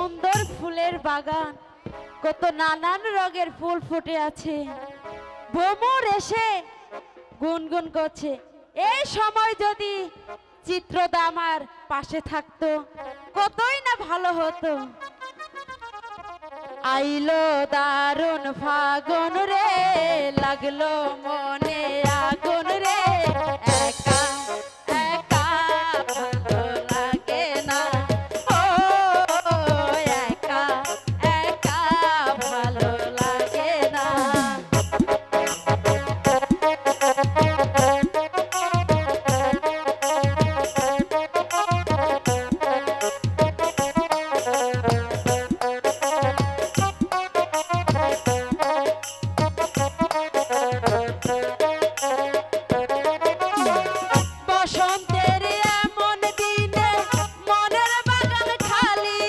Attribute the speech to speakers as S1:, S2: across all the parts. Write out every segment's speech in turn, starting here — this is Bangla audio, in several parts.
S1: সুন্দর ফুলের বাগান, কত নানান রঙের ফুল ফুটে আছে। ভ্রমর এসে গুনগুন করছে। এই সময় যদি চিত্রদা আমার পাশে থাকতো কতই না ভালো হতো। আইলো দারুণ ফাগুন রে, লাগলো মনে আগুন রে, একা একা ভালো লাগে না, ও একা একা ভালো লাগে না। বসন্তের এমন দিনে মনের বাগান খালি,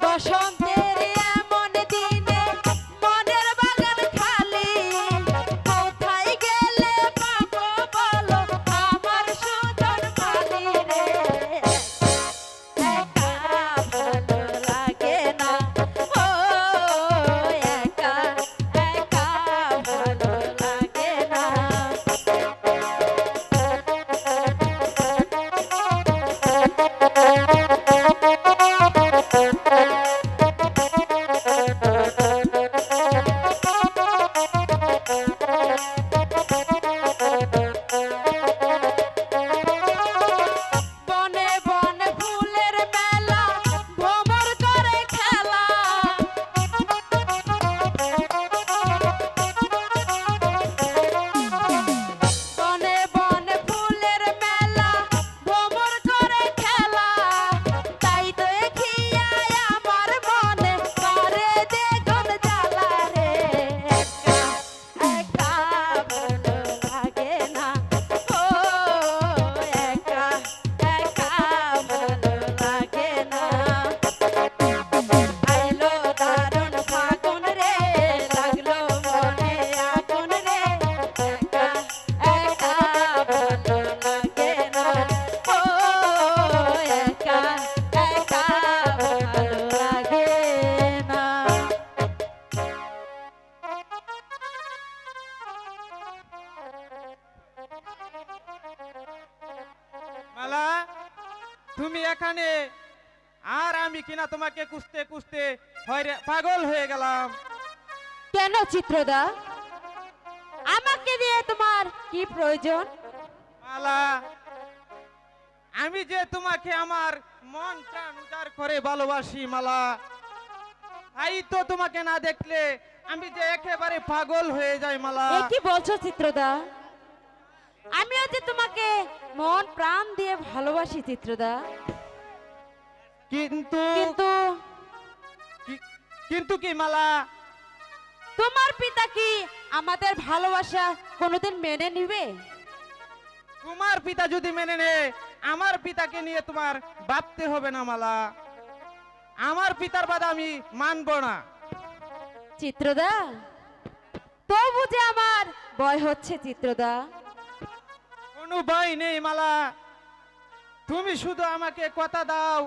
S1: বসন্তের এমন দিনে মনের বাগান খালি, কোথায় গেলে পাবো বলো আমার সুজন মালি রে, একা ভালো লাগে না, ও একা একা ভালো লাগে না। বনে বনে ফুলের মেলা, ভ্রমর করে খেলা, বনে বনে ফুলের মেলা, ভ্রমর করে খেলা, তাই দেখিয়া আমার মনে করে দেখুন জ্বালা রে, একা একা ভালো লাগে না, ও একা একা ভালো লাগে না। আইলো দারুণ ফাগুন রে, লাগলো মনে আগুন রে, একা একা ভালো লাগে না, ও একা একা ভালো লাগে না।
S2: মালা, তুমি এখানে, আর আমি কিনা তোমাকে খুঁজতে খুঁজতে পাগল হয়ে গেলাম।
S1: কেন চিত্রদা, আমাকে দিয়ে তোমার কি প্রয়োজন?
S2: মালা, আমি যে তোমাকে আমার মন প্রাণ উজাড় করে ভালোবাসি মালা, তাই তো তোমাকে না দেখলে আমি যে একেবারে পাগল হয়ে যাই মালা।
S1: এ কি বলছো চিত্রদা? আমিও যে তোমাকে মন প্রাণ দিয়ে ভালোবাসি চিত্রদা,
S2: কিন্তু
S1: কিন্তু
S2: কিন্তু কি মালা?
S1: তোমার পিতা কি আমাদের ভালোবাসা কোনোদিন মেনে নিবে?
S2: তোমার পিতা যদি মেনে নেয়, আমার পিতাকে নিয়ে তোমার ভাবতে হবে না মালা। আমার পিতার বাধা আমি মানব না।
S1: চিত্রদা, তবু যে আমার ভয় হচ্ছে চিত্রদা।
S2: কোনো ভয় নেই মালা, তুমি শুধু আমাকে কথা দাও।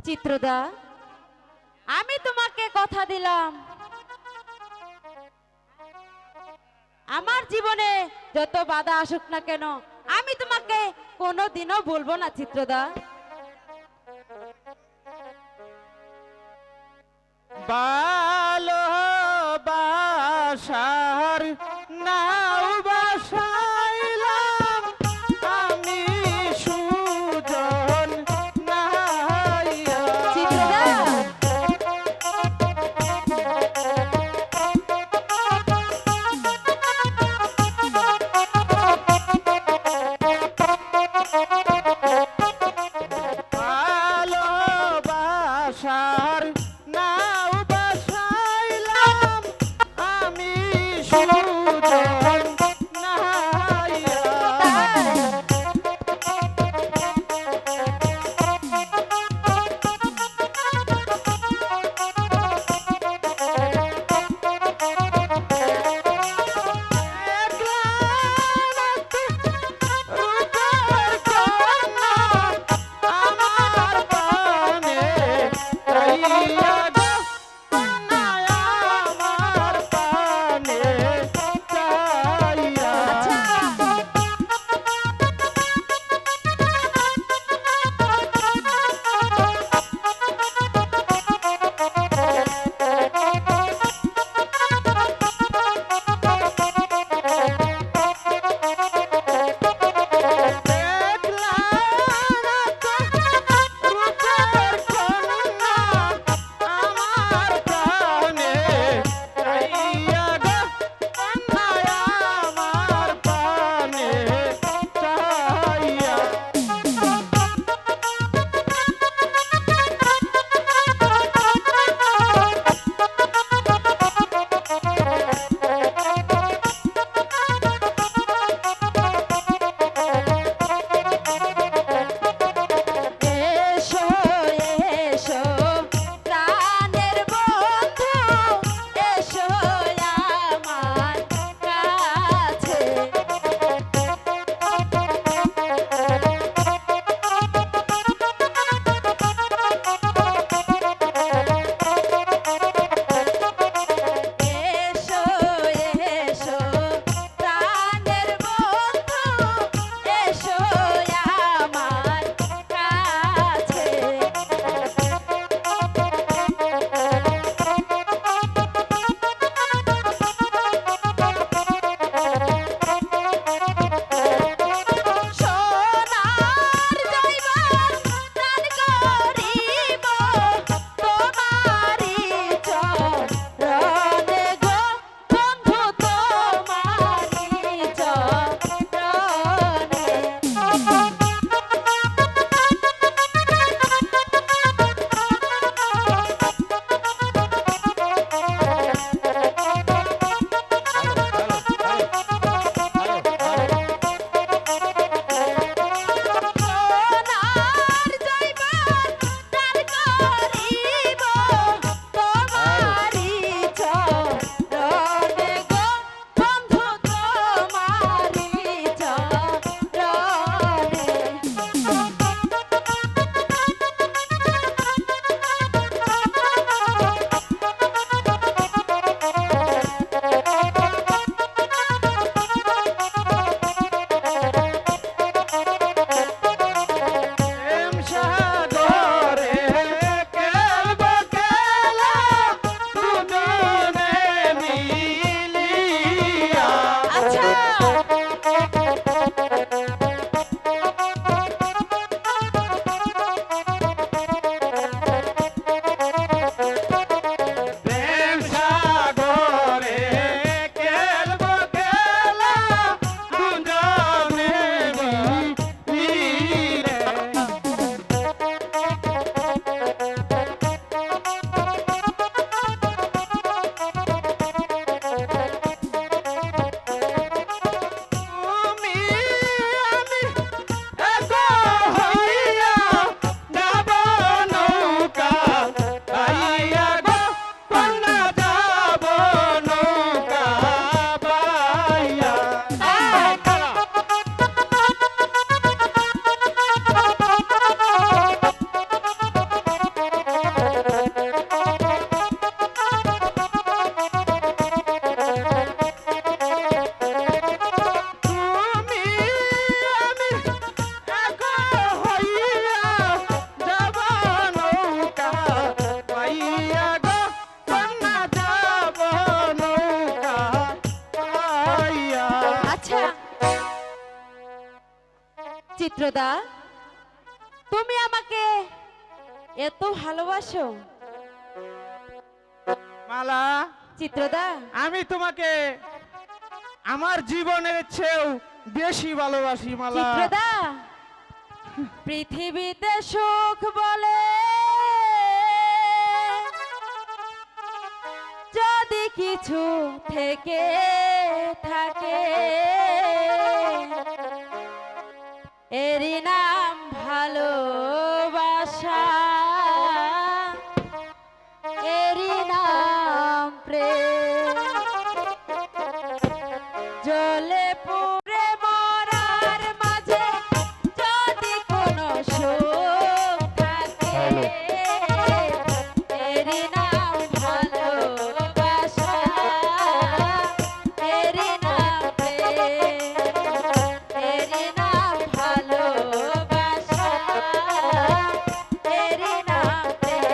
S1: চিত্রদা, আমি তোমাকে কথা দিলাম, আমার জীবনে যত বাধা আসুক না কেন আমি তোমাকে কোনোদিনও বলবো না চিত্রদা।
S2: ভালোবাসার নাও বাসাইলাম আমি সুজন নাইয়া।
S1: চিত্রদা,
S2: ভালোবাসার নাও বাসাইলাম আমি সুজন
S1: চিত্রদা, তুমি আমাকে এত ভালোবাসো?
S2: মালা,
S1: চিত্রদা,
S2: আমি তোমাকে আমার জীবনের চেয়েও বেশি ভালোবাসি মালা।
S1: চিত্রদা, পৃথিবীতে সুখ বলে যদি কিছু থেকে থাকে, এরই নাম ভালোবাসা, এরই নাম প্রেম। জ্বলে পুড়ে মরার মাঝে যদি কোনো সুখ থাকে, এরই নাম ভালোবাসা, এরই নাম প্রেম, এরই নাম ভালোবাসা, এরই নাম প্রেম।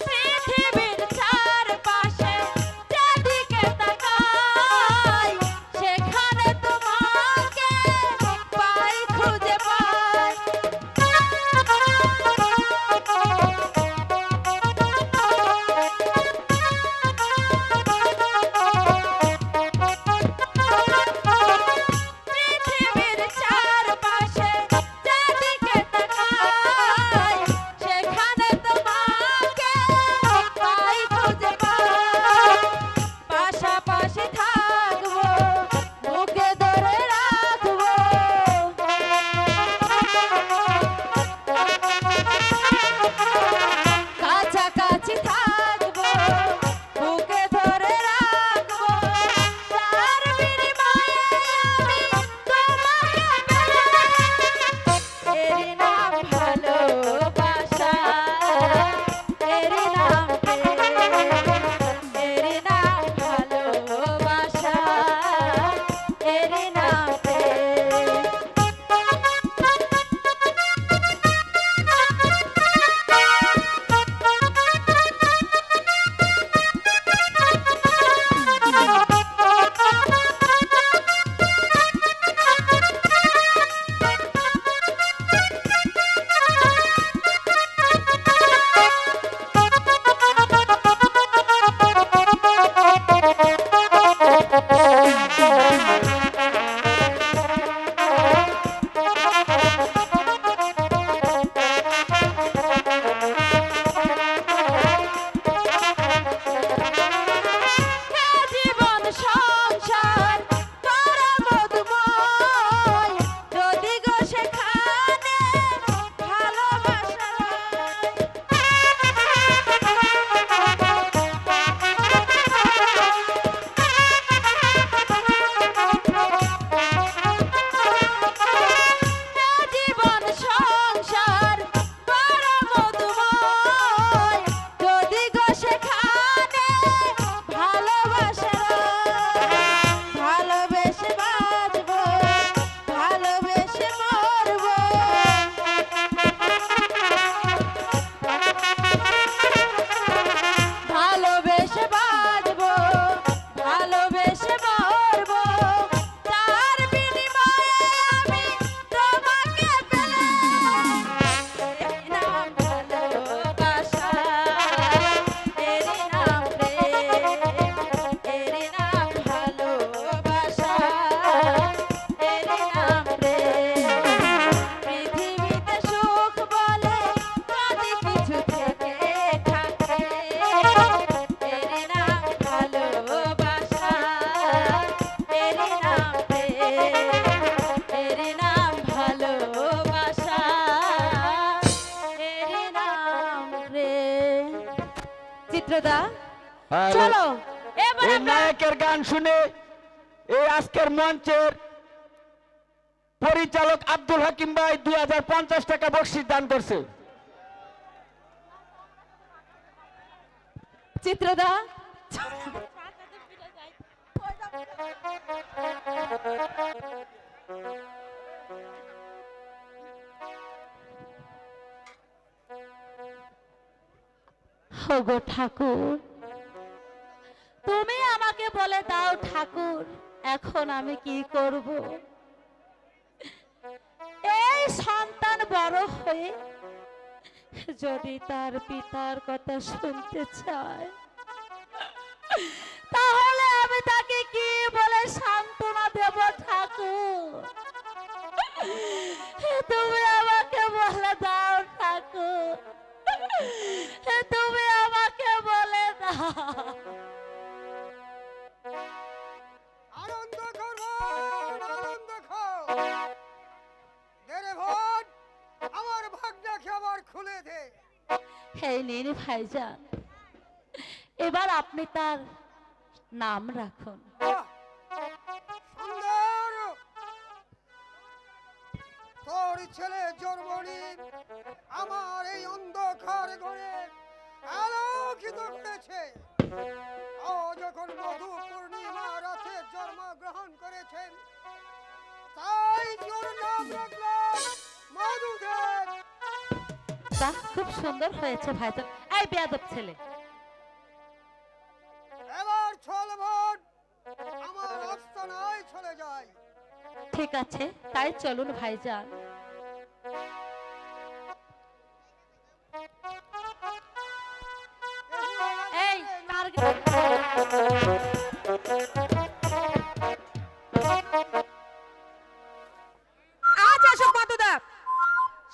S1: পৃথিবীর চারপাশে যেদিকে তাকাই, সেখানে তোমাকে পাই, খুঁজে পাই। পৃথিবীর চারপাশে যেদিকে তাকাই, সেখানে তোমাকে পাই, খুঁজে পাই। পাশাপাশি থাকবো, বুকে ধরে রাখবো, কাছাকাছি থাকবো, বুকে ধরে রাখবো। তার বিনিময়ে আমি তোমাকে পেলে, এরই নাম ভালোবাসা, এরই নাম প্রেম, এরই নাম ভালোবাসা, এরই নাম প্রেম। জীবন সংসার করা মধুময়, যদি গো সেখানে ভালোবাসা জীবন সংসার করা মধুময়, যদি গো সেখানে ভালোবাসা, ভালোবেসে বাঁচবো, ভালোবেসে মরবো, ভালোবেসে বাঁচবো, ভালোবেসে মরবো। তার বিনিময়ে আমি তোমাকে পেলে, এরই নাম ভালোবাসা, এরই নাম প্রেম, এরই নাম ভালোবাসা, এরই নাম প্রেম। পৃথিবীতে সুখ বলে যদি কিছু থেকে থাকে, এরই নাম ভালোবাসা, এরই নাম প্রেম, এরই নাম ভালোবাসা, এরই নাম প্রেম। চিত্রদা, চলো এবার
S3: এই
S1: আমরা
S3: নায়কের গান শুনে এই আজকের মঞ্চের পরিচালক আব্দুল হাকিম ভাই 2050 টাকা বকশিশ দান করছে।
S1: চিত্রদা গো ঠাকুর, তুমি আমাকে বলে দাও ঠাকুর, এখন আমি কি করব? এই সন্তান বড় হয়ে যদি তার পিতার কথা শুনতে চায়, তাহলে আমি তাকে কি বলে সান্ত্বনা দেব ঠাকুর? তুমি আমাকে বলে দাও ঠাকুর, তুমি আমাকে বলে দাও।
S4: আনন্দ করবো, আনন্দ কর। দে রে ভোট, আমার ভাগ্যকে আবার খুলে দে।
S1: এই নিন ভাইজান, এবার আপনি তার নাম রাখুন।
S4: বাহ, সুন্দর। তোর ছেলে জন্মনি আমার এই অন্ধকার ঘরে আলোকিত করেছে। ও যখন মধু পূর্ণিমা রাতে জন্মগ্রহণ করেছেন, তাই তোর নাম রাখলাম মধুদেব।
S1: বাহ, খুব সুন্দর হয়েছে ভাইজান। এই বেয়াদব ছেলে,
S4: এবার চল ভোট, আমার আস্তানায় চলে যায়।
S1: ঠিক আছে, তাই চলুন ভাইজান। এই
S5: আজ আসো মাতুদা,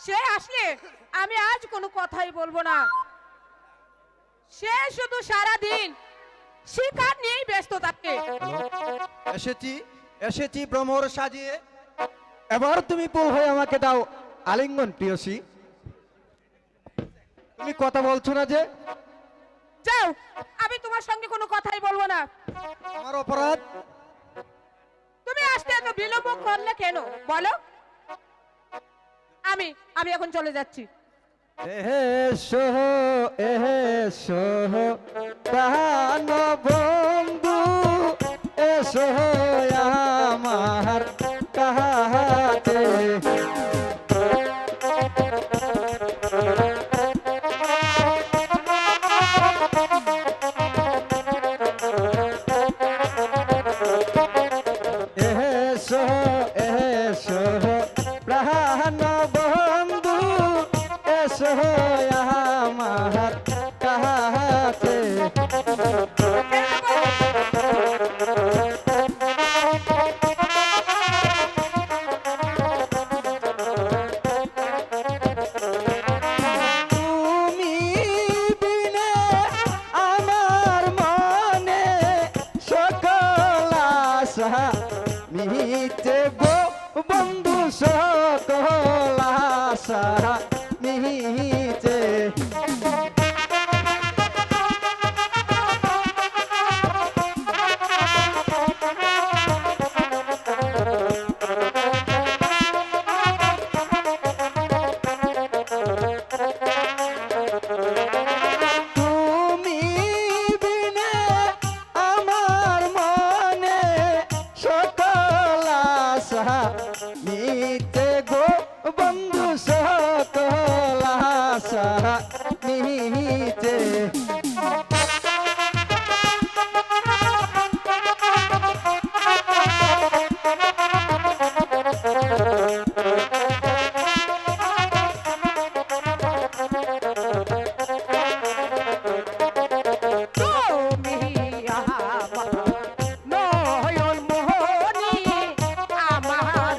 S5: সে আসলে আমি আজ কোনো কথাই বলবো না। সে শুধু সারা দিন শিকার নিয়েই ব্যস্ত থাকে।
S6: এসেছি এসেছি ভ্রমর সাজিয়ে। এবার তুমি পুল হয়ে আমাকে দাও আলিঙ্গন প্রিয়সী। তুমি কথা বলছো না যে?
S5: যাও, আমি তোমার সঙ্গে কোনো কথাই বলবো না।
S6: আমার অপরাধ?
S5: তুমি আসতে এত বিলম্ব করলে কেন বলো? আমি এখন চলে যাচ্ছি।
S6: এহে সোহ এহে সোহ প্রাণ বন্ধু এসো আমার কাছে। এসো এসো প্রাণ বন্ধু এসো আমার কাছে। তুমি বিনে আমার মনে সকল আশা মিহিতে গো বন্ধু, সকল আশা মিহিতে। তুমি বিনে আমার মনে সকল আশা মিতে গো বন্ধু, সকল আশা মিতে।
S5: তুমি আমার নয়ন মোহনী, আমার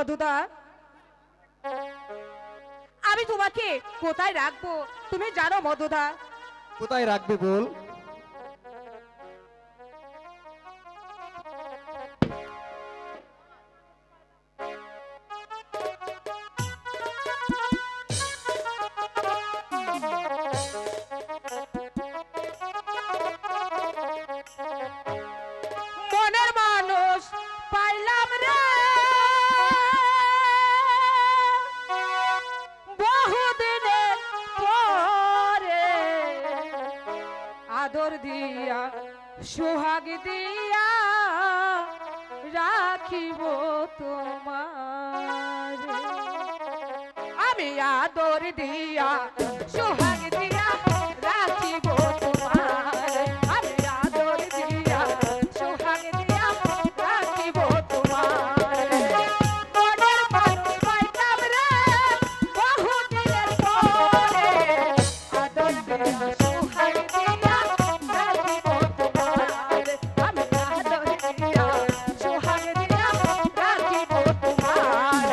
S5: মধুদা, আমি তোমাকে কোথায় রাখবো তুমি জানো মধুদা?
S6: কোথায় রাখবি বল?
S5: মনের মানুষ পাইলাম রে, বহুদিনের পরে, আদর দিয়া সোহাগ দিয়া রাখিব তোমার। আমি আদর দিয়া সোহাগ দিয়া রাখিব তোমার। আমি আদর দিয়া সোহাগ দিয়া রাখিব তোমার। মনের মানুষ পাইলাম রে, বহুদিনের পরে, আদর দিয়া সোহাগ দিয়া রাখিব তোমার। আমি আদর দিয়া সোহাগ দিয়া রাখিব তোমার।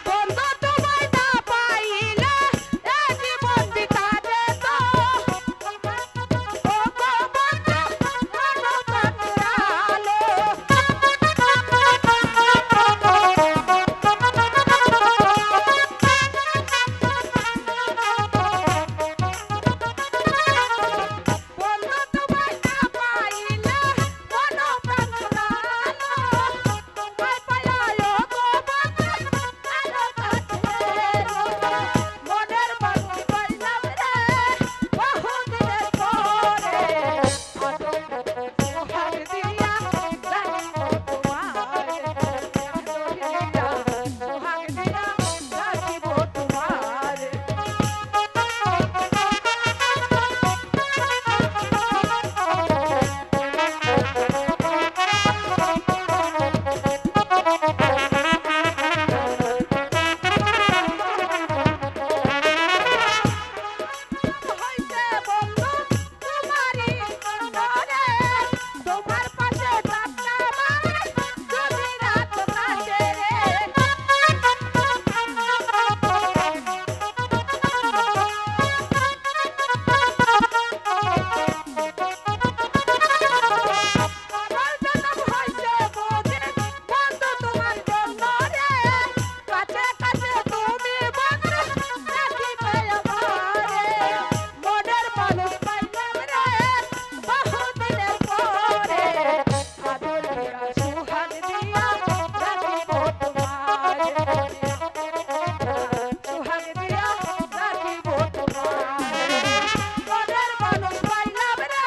S5: বন্ধু তোমায় না পাইলে এ জীবন বিতাবে তো। ও গো বন্ধু মনো কাতরালো। বন্ধু তোমায় না পাইলে মনো কাতরালো। তোমায় পাইয়া ও গো বন্ধু আলো কাটলো। মনের মানুষ পাইলাম রে, বহুদিনের পরে, আদর সোহাগ দিয়া রাখিব তোমার। আদর দিয়া সোহাগ দিয়া রাখিব তোমার। হইছে বন্ধু তোমারই ঘরে, তোমার পাশে থাকতাম আমি যদি রাত কাটে রে। আমার জনম হইছে বুঝি বন্ধু তোমার জন্য রে, কাছে কাছে তুমি বন্ধু রাখিবে আমারে। মনের মানুষ পাইলাম রে, বহুদিনের পরে, আদর দিয়া সোহাগ দিয়া রাখিব তোমার। সোহাগ দিয়া রাখিব তোমার। মনের মানুষ পাইলাম রে,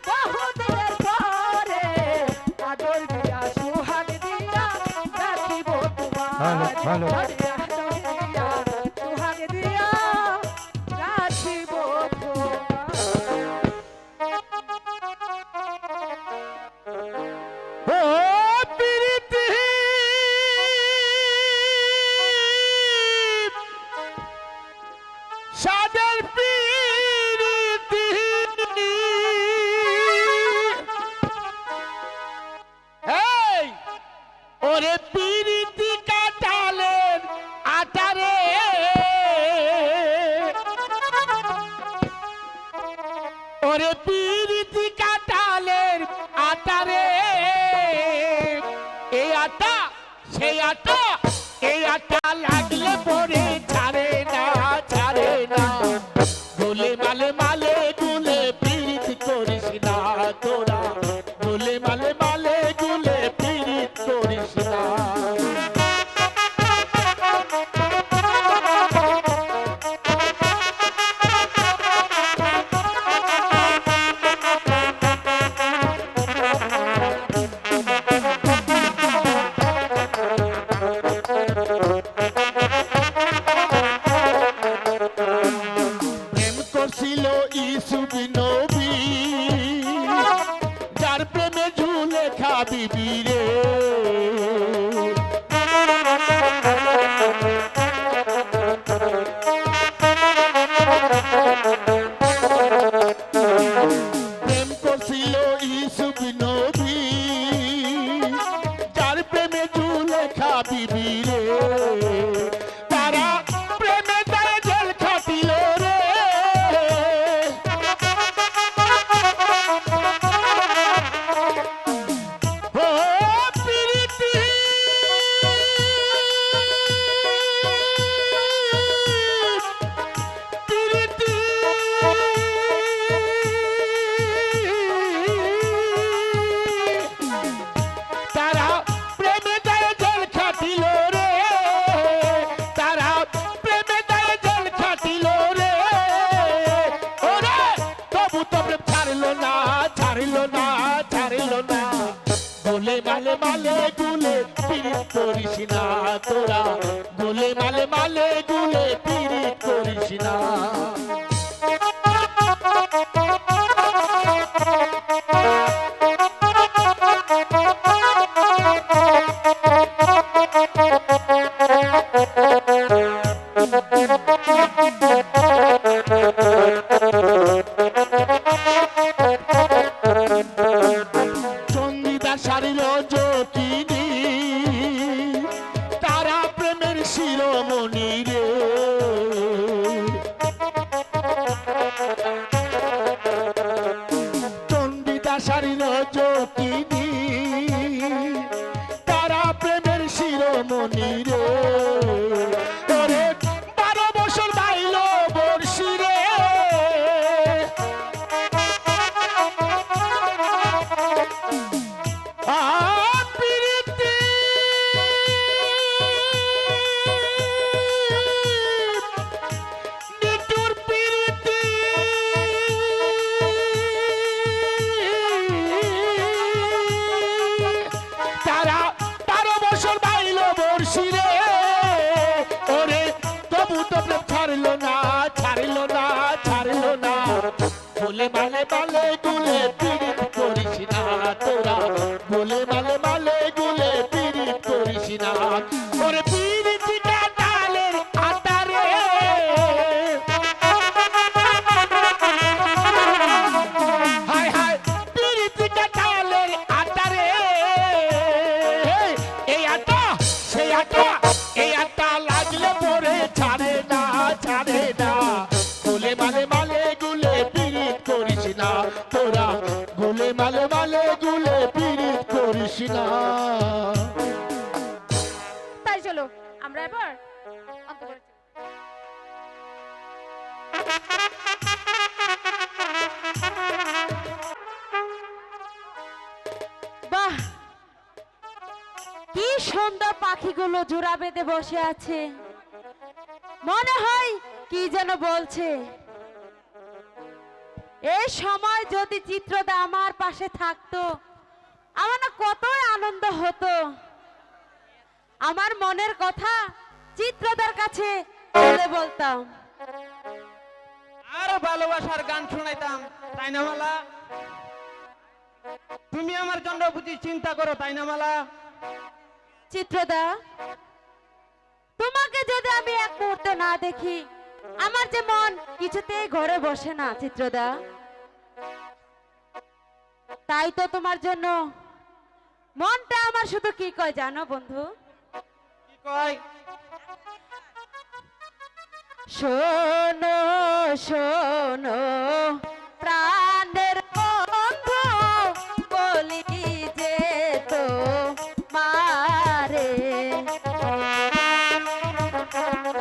S5: বহুদিনের পরে, আদর দিয়া সোহাগ দিয়া রাখিব তোমার।
S6: Hello, hello.
S5: আদর দিয়া সোহাগ দিয়া রাখিব তোমার।
S3: ও প্রীতি সাদের প্রীতি এই ওরে প্রীতি কাটালেন আটারে ওরে প্রীতি কাটালের আটারে এই আটা সেই আটা এই আটা লাগলে পরে ছাড়ে না গোলে মালে মালে গুলে পীড়িত করিস না তোরা গোলে মালে মালে গুলে পীড়িত করিস না গোলে মালে মালে গুলে পিরিত করিস না তোরা গোলে মালে মালে গুলে পিরিত করিস না চন্দিদা শাড়ির জ্যোতিনি তারা প্রেমের শিরোমণি রে চন্দিদা শাড়ির জ্যোতিনি তারা প্রেমের শিরোমণি রে ওরে 12 বছর বাইল বর্ষি রে প্রীতি নিটুর প্রীতি তারা 12 বছর বাইল বর্ষি রে ওরে তবু তো প্রেম ছাড়লো না ছাড়লো না ছাড়লো না বলে মালে মালে গুলে পিরিত করিস না তোরা বলে মালে মালে গুলে পিরিত করিস না ওরে পিরিতিটা ডালের আতারে হায় হায় পিরিতিটা ডালের আতারে এই আটা সেই আটা এই আটা লাগলে পরে ছাড়ে না ছাড়ে না গোলে মালে মালে গুলে পিরিত করিস না তোরা গোলে মালে মালে গুলে পিরিত করিস না
S5: তাই চলো আমরা এবার অন্তঃপুরে চলি।
S1: বাহ, কি সুন্দর পাখিগুলো জোড়া বেঁধে বসে আছে, মনে হয় কি যেন বলছে। এই সময় যদি চিত্রদা আমার পাশে থাকতো, আমার না কতই আনন্দ হতো। আমার মনের কথা চিত্রদার কাছে বলে বলতাম।
S2: আর ভালোবাসার গান শোনাইতাম, তাই না মালা? তুমি আমার জন্য বুঝি চিন্তা করো, তাই না মালা?
S1: চিত্রদা, তোমাকে যদি আমি এক মুহূর্ত না দেখি, আমার যে মন কিছুতেই ঘরে বসে না চিত্রদা। তাই তো তোমার জন্য মনটা আমার শুধু কি কয় জানো বন্ধু?
S2: কি কয়?
S1: শোনো শোনো প্রাণের বন্ধু, বলি যে তো মারে।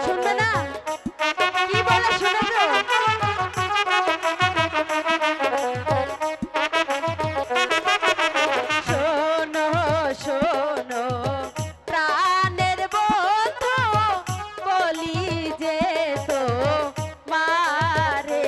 S1: শুনবে না? কি বলে শুনে তো? শোনো শোনো প্রাণের বন্ধু, বলি যে তো মারে।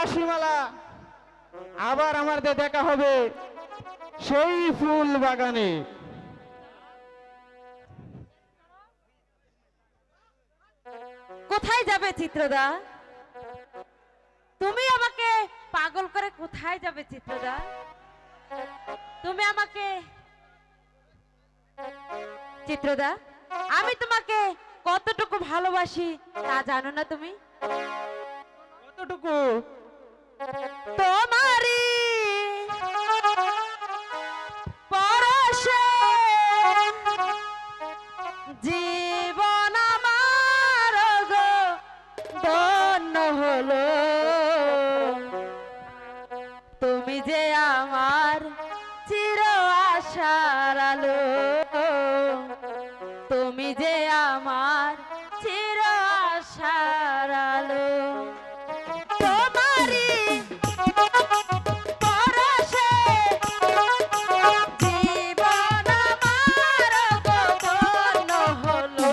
S2: আসি মালা, আবার আমাদের দেখা হবে সেই ফুল বাগানে।
S1: কোথায় যাবে চিত্রদা? তুমি আমাকে পাগল করে কোথায় যাবে চিত্রদা? তুমি আমাকে চিত্রদা, আমি তোমাকে কতটুকু ভালোবাসি তা জানো না তুমি?
S2: কতটুকু?
S1: তোমারি পরশে জীবন আমার গো ধন্য হলো। তুমি যে আমার চির আশার আলো, তুমি যে আমার চির আশার আলো। তোমারি পরশে জীবন আমার গো ধন্য হলো।